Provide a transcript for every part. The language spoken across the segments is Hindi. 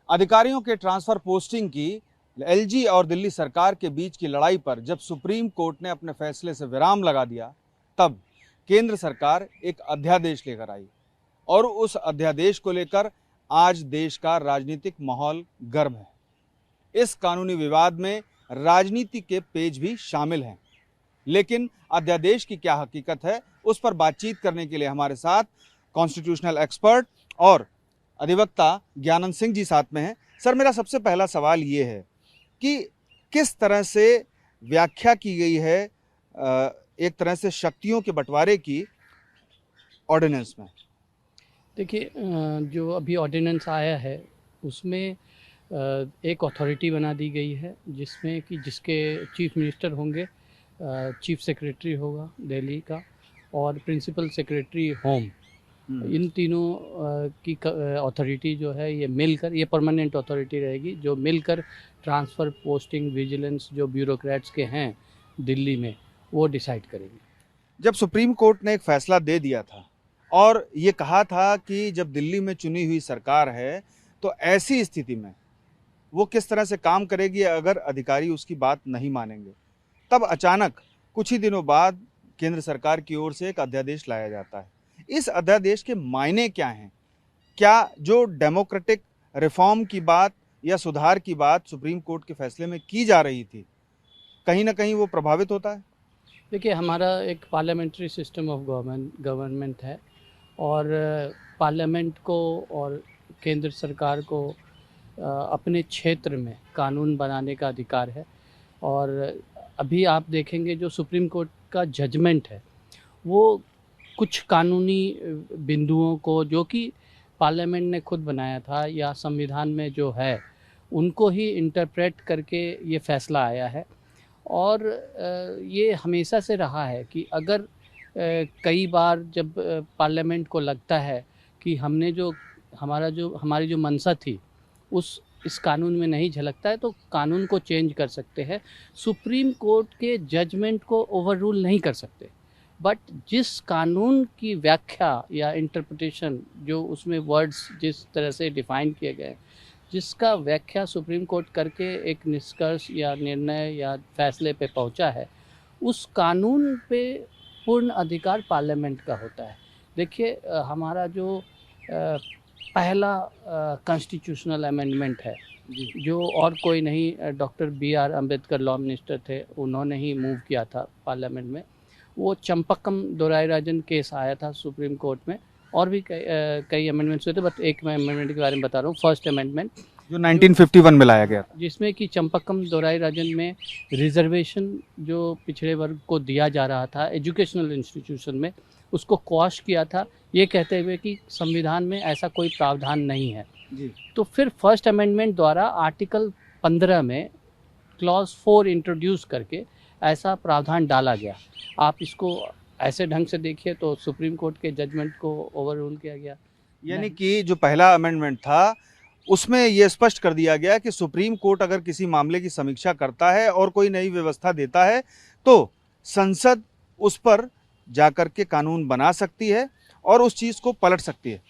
अधिकारियों के ट्रांसफर पोस्टिंग की एलजी और दिल्ली सरकार के बीच की लड़ाई पर जब सुप्रीम कोर्ट ने अपने फैसले से विराम लगा दिया, तब केंद्र सरकार एक अध्यादेश लेकर आई और उस अध्यादेश को लेकर आज देश का राजनीतिक माहौल गर्म है। इस कानूनी विवाद में राजनीति के पेज भी शामिल हैं, लेकिन अध्यादेश की क्या हकीकत है, उस पर बातचीत करने के लिए हमारे साथ कॉन्स्टिट्यूशनल एक्सपर्ट और अधिवक्ता ज्ञानंद सिंह जी साथ में हैं। सर, मेरा सबसे पहला सवाल ये है कि किस तरह से व्याख्या की गई है एक तरह से शक्तियों के बंटवारे की ऑर्डिनेंस में? देखिए, जो अभी ऑर्डिनेंस आया है उसमें एक अथॉरिटी बना दी गई है जिसमें कि जिसके चीफ मिनिस्टर होंगे, चीफ सेक्रेटरी होगा दिल्ली का और प्रिंसिपल सेक्रेटरी होम। इन तीनों की अथॉरिटी जो है ये मिलकर, ये परमानेंट अथॉरिटी रहेगी जो मिलकर ट्रांसफ़र, पोस्टिंग, विजिलेंस जो ब्यूरोक्रेट्स के हैं दिल्ली में वो डिसाइड करेंगे। जब सुप्रीम कोर्ट ने एक फैसला दे दिया था और ये कहा था कि जब दिल्ली में चुनी हुई सरकार है तो ऐसी स्थिति में वो किस तरह से काम करेगी अगर अधिकारी उसकी बात नहीं मानेंगे, तब अचानक कुछ ही दिनों बाद केंद्र सरकार की ओर से एक अध्यादेश लाया जाता है। इस अध्यादेश के मायने क्या हैं? क्या जो डेमोक्रेटिक रिफॉर्म की बात या सुधार की बात सुप्रीम कोर्ट के फैसले में की जा रही थी, कहीं ना कहीं वो प्रभावित होता है? देखिए, हमारा एक पार्लियामेंट्री सिस्टम ऑफ गवर्नमेंट है और पार्लियामेंट को और केंद्र सरकार को अपने क्षेत्र में कानून बनाने का अधिकार है। और अभी आप देखेंगे जो सुप्रीम कोर्ट का जजमेंट है वो कुछ कानूनी बिंदुओं को जो कि पार्लियामेंट ने खुद बनाया था या संविधान में जो है उनको ही इंटरप्रेट करके ये फैसला आया है। और ये हमेशा से रहा है कि अगर कई बार जब पार्लियामेंट को लगता है कि हमने जो हमारी जो मंशा थी इस कानून में नहीं झलकता है तो कानून को चेंज कर सकते हैं। सुप्रीम कोर्ट के जजमेंट को ओवररूल नहीं कर सकते, बट जिस कानून की व्याख्या या इंटरप्रिटेशन जो उसमें वर्ड्स जिस तरह से डिफाइन किए गए, जिसका व्याख्या सुप्रीम कोर्ट करके एक निष्कर्ष या निर्णय या फैसले पे पहुंचा है, उस कानून पे पूर्ण अधिकार पार्लियामेंट का होता है। देखिए, हमारा जो पहला कॉन्स्टिट्यूशनल अमेंडमेंट है जो और कोई नहीं, doctor BR Ambedkar law minister थे, उन्होंने ही मूव किया था पार्लियामेंट में। वो चंपक्कम दोराईराजन केस आया था सुप्रीम कोर्ट में और भी कई अमेंडमेंट्स हुए थे, बट एक मैं अमेंडमेंट के बारे में बता रहा हूँ, फर्स्ट अमेंडमेंट जो 1951 में लाया गया, जिसमें कि चंपक्कम दोराईराजन में रिजर्वेशन जो पिछड़े वर्ग को दिया जा रहा था एजुकेशनल इंस्टीट्यूशन में उसको क्वाश किया था, ये कहते हुए कि संविधान में ऐसा कोई प्रावधान नहीं है जी। तो फिर फर्स्ट अमेंडमेंट द्वारा आर्टिकल 15 में क्लॉज 4 इंट्रोड्यूस करके ऐसा प्रावधान डाला गया। आप इसको ऐसे ढंग से देखिए तो सुप्रीम कोर्ट के जजमेंट को ओवररूल किया गया। यानी कि जो पहला अमेंडमेंट था उसमें यह स्पष्ट कर दिया गया कि सुप्रीम कोर्ट अगर किसी मामले की समीक्षा करता है और कोई नई व्यवस्था देता है तो संसद उस पर जाकर के कानून बना सकती है और उस चीज को पलट सकती है।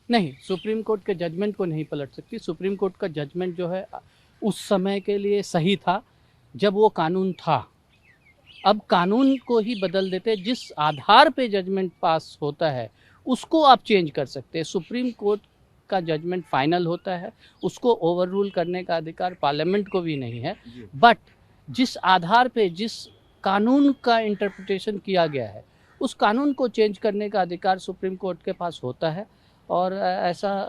नहीं, सुप्रीम कोर्ट के जजमेंट को नहीं पलट सकती। सुप्रीम कोर्ट का जजमेंट जो है उस समय के लिए सही था जब वो कानून था। अब कानून को ही बदल देते, जिस आधार पे जजमेंट पास होता है उसको आप चेंज कर सकते हैं। सुप्रीम कोर्ट का जजमेंट फाइनल होता है, उसको ओवररूल करने का अधिकार पार्लियामेंट को भी नहीं है, बट जिस आधार पे जिस कानून का इंटरप्रिटेशन किया गया है उस कानून को चेंज करने का अधिकार सुप्रीम कोर्ट के पास होता है और ऐसा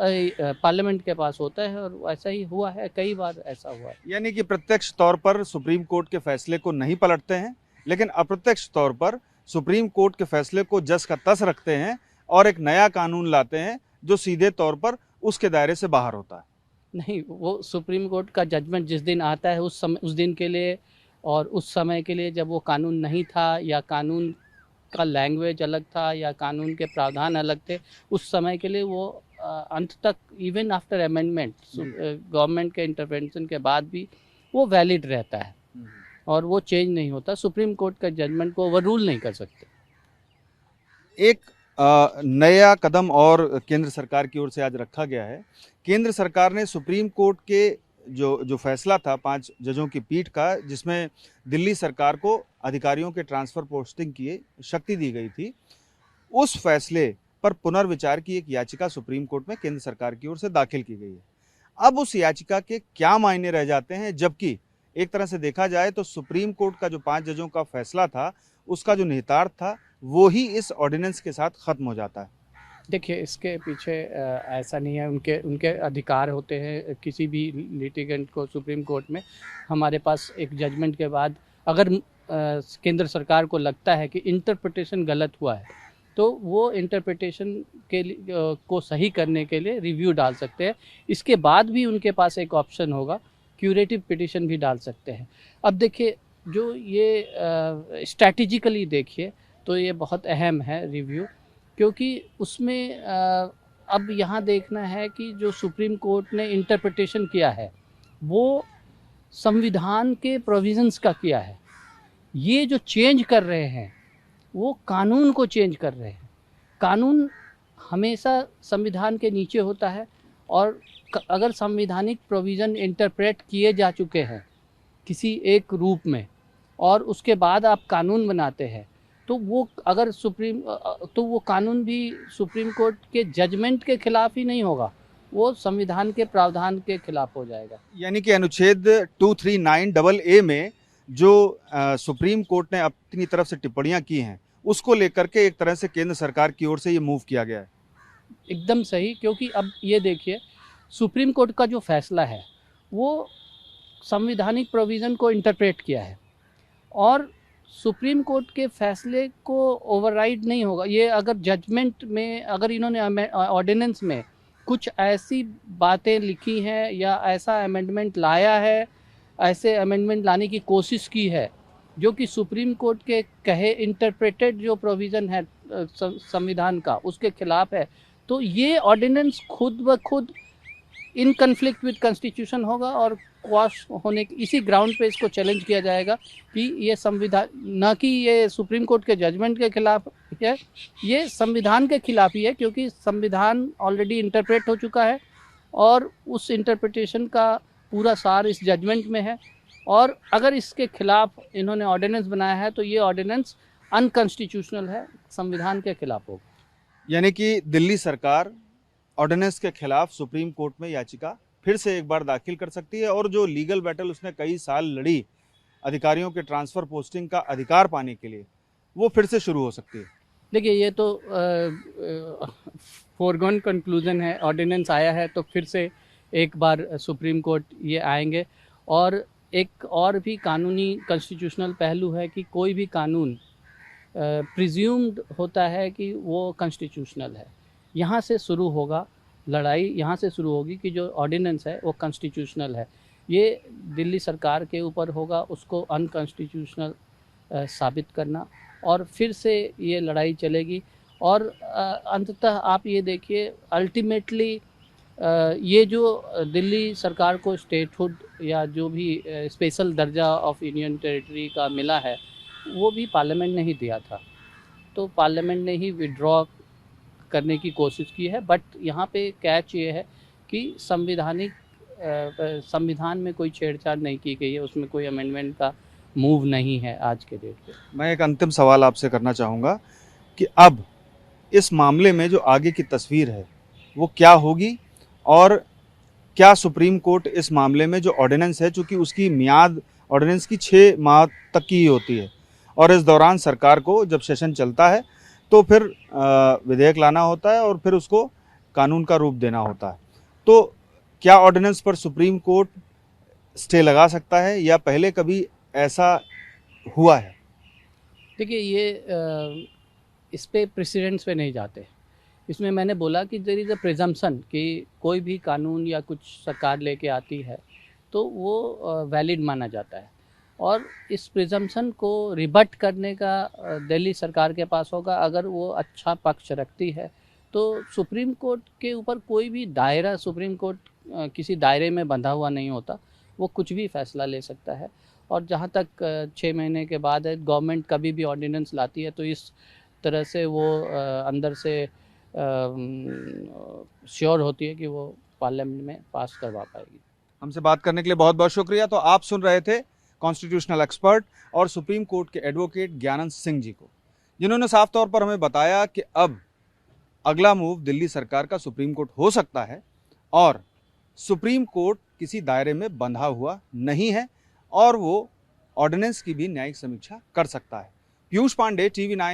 पार्लियामेंट के पास होता है और ऐसा ही हुआ है, कई बार ऐसा हुआ है। यानी कि प्रत्यक्ष तौर पर सुप्रीम कोर्ट के फैसले को नहीं पलटते हैं, लेकिन अप्रत्यक्ष तौर पर सुप्रीम कोर्ट के फैसले को जस का तस रखते हैं और एक नया कानून लाते हैं जो सीधे तौर पर उसके दायरे से बाहर होता है। नहीं, वो सुप्रीम कोर्ट का जजमेंट जिस दिन आता है उस दिन के लिए और उस समय के लिए जब वो कानून नहीं था या कानून का लैंग्वेज अलग था या कानून के प्रावधान अलग थे, उस समय के लिए वो अंत तक इवन आफ्टर अमेंडमेंट गवर्नमेंट के इंटरवेंशन के बाद भी वो वैलिड रहता है और वो चेंज नहीं होता। सुप्रीम कोर्ट का जजमेंट को ओवररूल नहीं कर सकते। एक नया कदम और केंद्र सरकार की ओर से आज रखा गया है। केंद्र सरकार ने सुप्रीम कोर्ट के जो फैसला था 5 जजों की पीठ का, जिसमें दिल्ली सरकार को अधिकारियों के ट्रांसफर पोस्टिंग की शक्ति दी गई थी, उस फैसले पर पुनर्विचार की एक याचिका सुप्रीम कोर्ट में केंद्र सरकार की ओर से दाखिल की गई है। अब उस याचिका के क्या मायने रह जाते हैं, जबकि एक तरह से देखा जाए तो सुप्रीम कोर्ट का जो 5 जजों का फैसला था, उसका जो निहितार्थ था वो ही इस ऑर्डिनेंस के साथ खत्म हो जाता है। देखिए, इसके पीछे ऐसा नहीं है, उनके उनके अधिकार होते हैं किसी भी लिटिगेंट को सुप्रीम कोर्ट में। हमारे पास एक जजमेंट के बाद अगर केंद्र सरकार को लगता है कि इंटरप्रिटेशन गलत हुआ है, तो वो इंटरप्रिटेशन को सही करने के लिए रिव्यू डाल सकते हैं। इसके बाद भी उनके पास एक ऑप्शन होगा, क्यूरेटिव पिटिशन भी डाल सकते हैं। अब देखिए, जो ये स्ट्रैटेजिकली देखिए तो ये बहुत अहम है रिव्यू, क्योंकि उसमें अब यहाँ देखना है कि जो सुप्रीम कोर्ट ने इंटरप्रिटेशन किया है वो संविधान के प्रोविजंस का किया है। ये जो चेंज कर रहे हैं वो कानून को चेंज कर रहे हैं। कानून हमेशा संविधान के नीचे होता है, और अगर संवैधानिक प्रोविज़न इंटरप्रेट किए जा चुके हैं किसी एक रूप में और उसके बाद आप कानून बनाते हैं, तो वो अगर तो वो कानून भी सुप्रीम कोर्ट के जजमेंट के खिलाफ ही नहीं होगा, वो संविधान के प्रावधान के खिलाफ हो जाएगा। यानी कि अनुच्छेद 239AA में जो सुप्रीम कोर्ट ने अपनी तरफ से टिप्पणियां की हैं, उसको लेकर के एक तरह से केंद्र सरकार की ओर से ये मूव किया गया है। एकदम सही, क्योंकि अब ये देखिए, सुप्रीम कोर्ट का जो फैसला है वो संवैधानिक प्रोविज़न को इंटरप्रेट किया है, और सुप्रीम कोर्ट के फैसले को ओवरराइड नहीं होगा। ये अगर जजमेंट में अगर इन्होंने ऑर्डिनेंस में कुछ ऐसी बातें लिखी हैं या ऐसा अमेंडमेंट लाया है, ऐसे अमेंडमेंट लाने की कोशिश की है जो कि सुप्रीम कोर्ट के कहे इंटरप्रेटेड जो प्रोविज़न है संविधान का, उसके खिलाफ है, तो ये ऑर्डिनेंस खुद ब खुद इन कन्फ्लिक्ट विद कॉन्स्टिट्यूशन होगा, और क्वाश होने इसी ग्राउंड पे इसको चैलेंज किया जाएगा कि ये संविधान, न कि ये सुप्रीम कोर्ट के जजमेंट के खिलाफ है, ये संविधान के खिलाफ ही है, क्योंकि संविधान ऑलरेडी इंटरप्रेट हो चुका है और उस इंटरप्रिटेशन का पूरा सार इस जजमेंट में है। और अगर इसके खिलाफ इन्होंने ऑर्डिनेंस बनाया है तो ये ऑर्डिनेंस अनकॉन्स्टिट्यूशनल है, संविधान के खिलाफ होगा। यानी कि दिल्ली सरकार ऑर्डिनेंस के खिलाफ सुप्रीम कोर्ट में याचिका फिर से एक बार दाखिल कर सकती है, और जो लीगल बैटल उसने कई साल लड़ी अधिकारियों के ट्रांसफ़र पोस्टिंग का अधिकार पाने के लिए, वो फिर से शुरू हो सकती है। देखिए, ये तो फोरगॉन कंक्लूजन है। ऑर्डिनेंस आया है तो फिर से एक बार सुप्रीम कोर्ट ये आएंगे, और एक और भी कानूनी कॉन्स्टिट्यूशनल पहलू है कि कोई भी कानून प्रिज्यूम्ड होता है कि वो कॉन्स्टिट्यूशनल है। यहाँ से शुरू होगा लड़ाई, यहाँ से शुरू होगी कि जो ऑर्डिनेंस है वो कॉन्स्टिट्यूशनल है। ये दिल्ली सरकार के ऊपर होगा उसको अनकॉन्स्टिट्यूशनल साबित करना, और फिर से ये लड़ाई चलेगी। और अंततः आप ये देखिए, अल्टीमेटली ये जो दिल्ली सरकार को स्टेटहुड या जो भी स्पेशल दर्जा ऑफ यूनियन टेरिटरी का मिला है, वो भी पार्लियामेंट ने ही दिया था, तो पार्लियामेंट ने ही विड्रॉ करने की कोशिश की है। बट यहाँ पे कैच ये है कि संविधान में कोई छेड़छाड़ नहीं की गई है, उसमें कोई अमेंडमेंट का मूव नहीं है आज के डेट पे। मैं एक अंतिम सवाल आपसे करना चाहूँगा कि अब इस मामले में जो आगे की तस्वीर है वो क्या होगी, और क्या सुप्रीम कोर्ट इस मामले में जो ऑर्डिनेंस है, चूँकि उसकी मियाद ऑर्डिनेंस की 6 माह तक की ही होती है, और इस दौरान सरकार को जब सेशन चलता है तो फिर विधेयक लाना होता है और फिर उसको कानून का रूप देना होता है, तो क्या ऑर्डिनेंस पर सुप्रीम कोर्ट स्टे लगा सकता है, या पहले कभी ऐसा हुआ है? देखिए, ये इस पे प्रेसिडेंट्स पे नहीं जाते। इसमें मैंने बोला कि देयर इज़ अ प्रिजम्पशन कि कोई भी कानून या कुछ सरकार लेके आती है तो वो वैलिड माना जाता है, और इस प्रिजम्पशन को रिबट करने का दिल्ली सरकार के पास होगा। अगर वो अच्छा पक्ष रखती है तो सुप्रीम कोर्ट के ऊपर कोई भी दायरा, सुप्रीम कोर्ट किसी दायरे में बंधा हुआ नहीं होता, वो कुछ भी फैसला ले सकता है। और जहाँ तक 6 महीने के बाद है, गवर्नमेंट कभी भी ऑर्डिनेंस लाती है तो इस तरह से वो अंदर से श्योर होती है कि वो पार्लियामेंट में पास करवा पाएगी। हमसे बात करने के लिए बहुत बहुत शुक्रिया। तो आप सुन रहे थे कॉन्स्टिट्यूशनल एक्सपर्ट और सुप्रीम कोर्ट के एडवोकेट ज्ञानंद सिंह जी को, जिन्होंने साफ तौर पर हमें बताया कि अब अगला मूव दिल्ली सरकार का सुप्रीम कोर्ट हो सकता है और सुप्रीम कोर्ट किसी दायरे में बंधा हुआ नहीं है और वो ऑर्डिनेंस की भी न्यायिक समीक्षा कर सकता है। पीयूष पांडे, TV9।